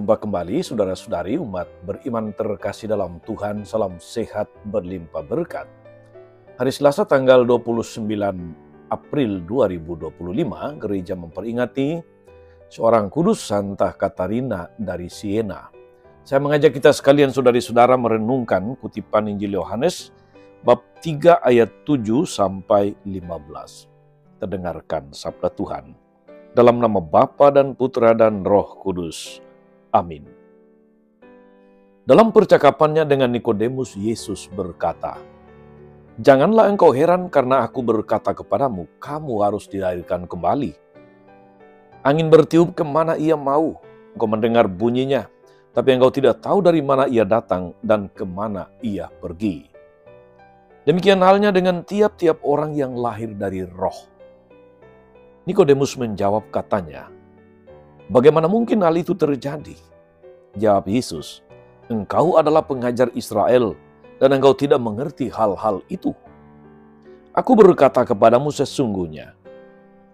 Berjumpa kembali saudara-saudari umat beriman terkasih dalam Tuhan. Salam sehat berlimpah berkat. Hari Selasa tanggal 29 April 2025, gereja memperingati seorang kudus Santa Katarina dari Siena. Saya mengajak kita sekalian saudari-saudara merenungkan kutipan Injil Yohanes bab 3 ayat 7 sampai 15. Terdengarkan sabda Tuhan. Dalam nama Bapa dan Putra dan Roh Kudus. Amin. Dalam percakapannya dengan Nikodemus, Yesus berkata, "Janganlah engkau heran karena aku berkata kepadamu, kamu harus dilahirkan kembali. Angin bertiup kemana ia mau, engkau mendengar bunyinya, tapi engkau tidak tahu dari mana ia datang dan kemana ia pergi. Demikian halnya dengan tiap-tiap orang yang lahir dari roh." Nikodemus menjawab katanya, "Bagaimana mungkin hal itu terjadi?" Jawab Yesus, "Engkau adalah pengajar Israel dan engkau tidak mengerti hal-hal itu. Aku berkata kepadamu sesungguhnya,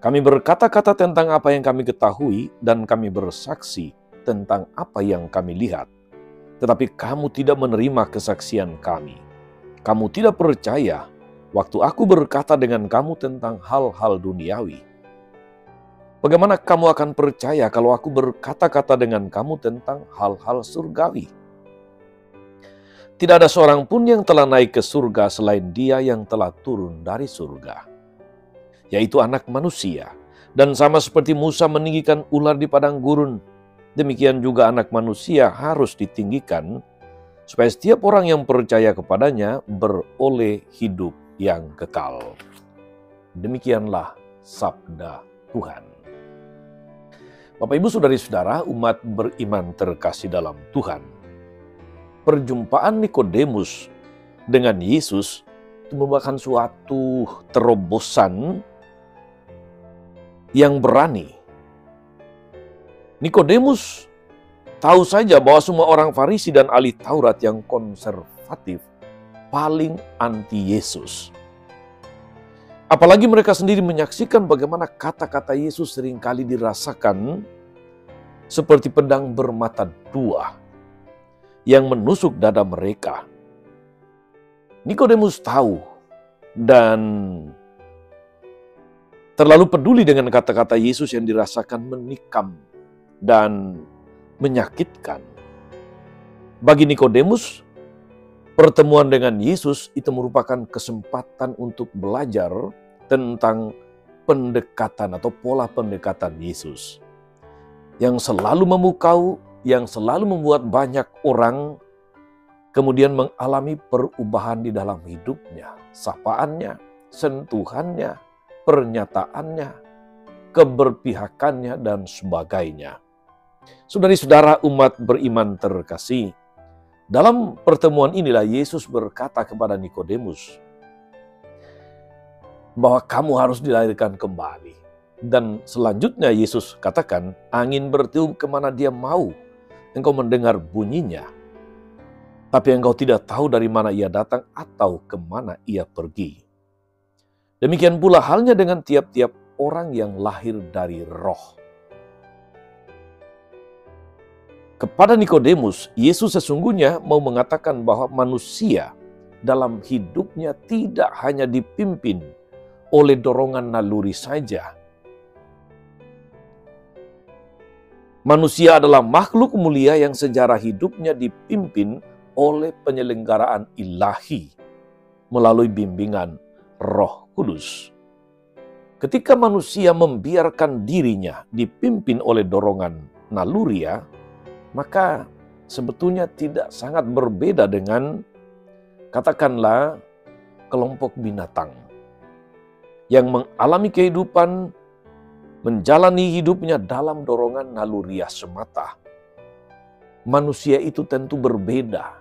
kami berkata-kata tentang apa yang kami ketahui dan kami bersaksi tentang apa yang kami lihat. Tetapi kamu tidak menerima kesaksian kami. Kamu tidak percaya waktu aku berkata dengan kamu tentang hal-hal duniawi. Bagaimana kamu akan percaya kalau aku berkata-kata dengan kamu tentang hal-hal surgawi? Tidak ada seorang pun yang telah naik ke surga selain Dia yang telah turun dari surga, yaitu Anak Manusia. Dan sama seperti Musa meninggikan ular di padang gurun, demikian juga Anak Manusia harus ditinggikan, supaya setiap orang yang percaya kepadanya beroleh hidup yang kekal." Demikianlah sabda Tuhan. Bapak, Ibu, saudari-saudara, umat beriman terkasih dalam Tuhan. Perjumpaan Nikodemus dengan Yesus itu merupakan suatu terobosan yang berani. Nikodemus tahu saja bahwa semua orang Farisi dan ahli Taurat yang konservatif paling anti Yesus. Apalagi mereka sendiri menyaksikan bagaimana kata-kata Yesus seringkali dirasakan seperti pedang bermata dua yang menusuk dada mereka. Nikodemus tahu dan terlalu peduli dengan kata-kata Yesus yang dirasakan menikam dan menyakitkan. Bagi Nikodemus, pertemuan dengan Yesus itu merupakan kesempatan untuk belajar tentang pendekatan atau pola pendekatan Yesus yang selalu memukau, yang selalu membuat banyak orang kemudian mengalami perubahan di dalam hidupnya, sapaannya, sentuhannya, pernyataannya, keberpihakannya, dan sebagainya. Saudari-saudara umat beriman terkasih, dalam pertemuan inilah Yesus berkata kepada Nikodemus bahwa kamu harus dilahirkan kembali. Dan selanjutnya Yesus katakan, angin bertiup kemana dia mau, engkau mendengar bunyinya, tapi engkau tidak tahu dari mana ia datang atau kemana ia pergi. Demikian pula halnya dengan tiap-tiap orang yang lahir dari roh. Kepada Nikodemus, Yesus sesungguhnya mau mengatakan bahwa manusia dalam hidupnya tidak hanya dipimpin oleh dorongan naluri saja. Manusia adalah makhluk mulia yang sejarah hidupnya dipimpin oleh penyelenggaraan ilahi melalui bimbingan Roh Kudus. Ketika manusia membiarkan dirinya dipimpin oleh dorongan naluriah, maka sebetulnya tidak sangat berbeda dengan, katakanlah, kelompok binatang yang mengalami kehidupan, menjalani hidupnya dalam dorongan naluriah semata. Manusia itu tentu berbeda.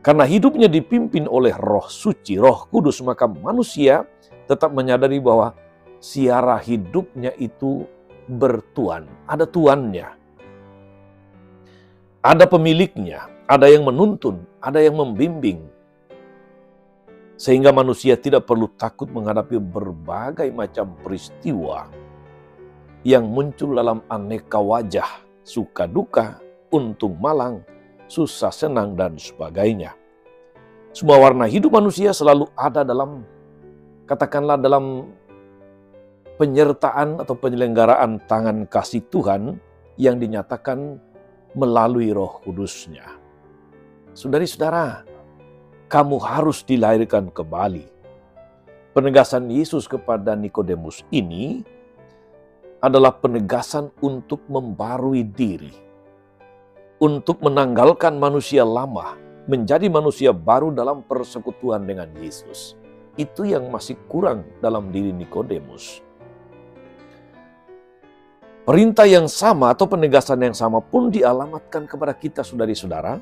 Karena hidupnya dipimpin oleh Roh Suci, Roh Kudus, maka manusia tetap menyadari bahwa siara hidupnya itu bertuan, ada tuannya. Ada pemiliknya, ada yang menuntun, ada yang membimbing. Sehingga manusia tidak perlu takut menghadapi berbagai macam peristiwa yang muncul dalam aneka wajah, suka duka, untung malang, susah senang, dan sebagainya. Semua warna hidup manusia selalu ada dalam, katakanlah dalam penyertaan atau penyelenggaraan tangan kasih Tuhan yang dinyatakan melalui Roh Kudus-Nya. Saudari-saudara, kamu harus dilahirkan kembali. Penegasan Yesus kepada Nikodemus ini adalah penegasan untuk membarui diri, untuk menanggalkan manusia lama, menjadi manusia baru dalam persekutuan dengan Yesus. Itu yang masih kurang dalam diri Nikodemus. Perintah yang sama atau penegasan yang sama pun dialamatkan kepada kita, saudari-saudara,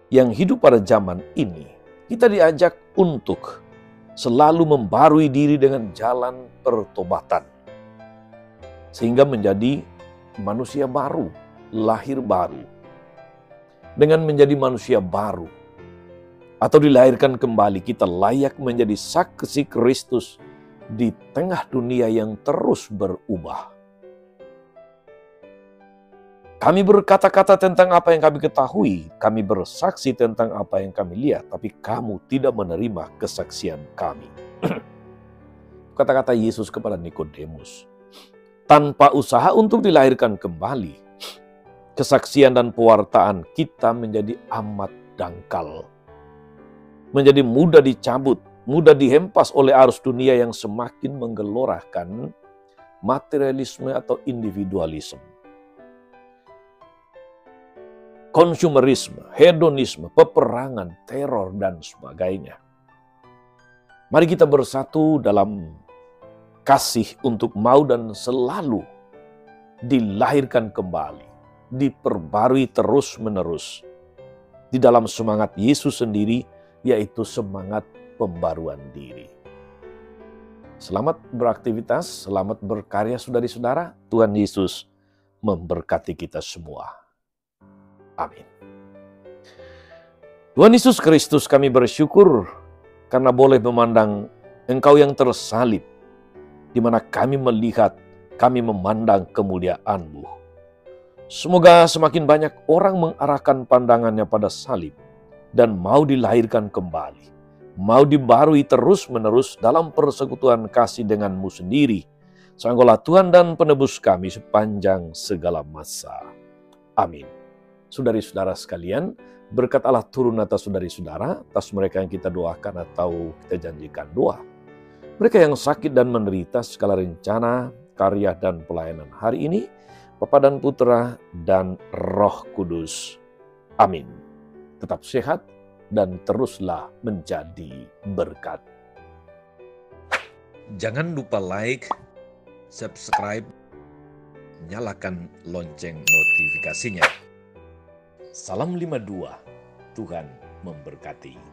yang hidup pada zaman ini. Kita diajak untuk selalu membarui diri dengan jalan pertobatan, sehingga menjadi manusia baru, lahir baru. Dengan menjadi manusia baru atau dilahirkan kembali, kita layak menjadi saksi Kristus di tengah dunia yang terus berubah. Kami berkata-kata tentang apa yang kami ketahui, kami bersaksi tentang apa yang kami lihat, tapi kamu tidak menerima kesaksian kami. Kata-kata Yesus kepada Nikodemus. Tanpa usaha untuk dilahirkan kembali, kesaksian dan pewartaan kita menjadi amat dangkal. Menjadi mudah dicabut, mudah dihempas oleh arus dunia yang semakin menggelorakan materialisme atau individualisme. Konsumerisme, hedonisme, peperangan, teror, dan sebagainya. Mari kita bersatu dalam kasih untuk mau dan selalu dilahirkan kembali, diperbarui terus-menerus di dalam semangat Yesus sendiri, yaitu semangat pembaruan diri. Selamat beraktivitas, selamat berkarya saudari-saudara. Tuhan Yesus memberkati kita semua. Amin. Tuhan Yesus Kristus, kami bersyukur karena boleh memandang Engkau yang tersalib, di mana kami melihat, kami memandang kemuliaan-Mu. Semoga semakin banyak orang mengarahkan pandangannya pada salib dan mau dilahirkan kembali, mau dibarui terus-menerus dalam persekutuan kasih dengan-Mu sendiri. Sanggulah Tuhan dan penebus kami sepanjang segala masa. Amin. Saudari-saudara sekalian, berkat Allah turun atas saudari-saudara, atas mereka yang kita doakan atau kita janjikan doa. Mereka yang sakit dan menderita segala rencana, karya, dan pelayanan hari ini, Bapa dan Putra dan Roh Kudus. Amin. Tetap sehat dan teruslah menjadi berkat. Jangan lupa like, subscribe, nyalakan lonceng notifikasinya. Salam 52, Tuhan memberkati.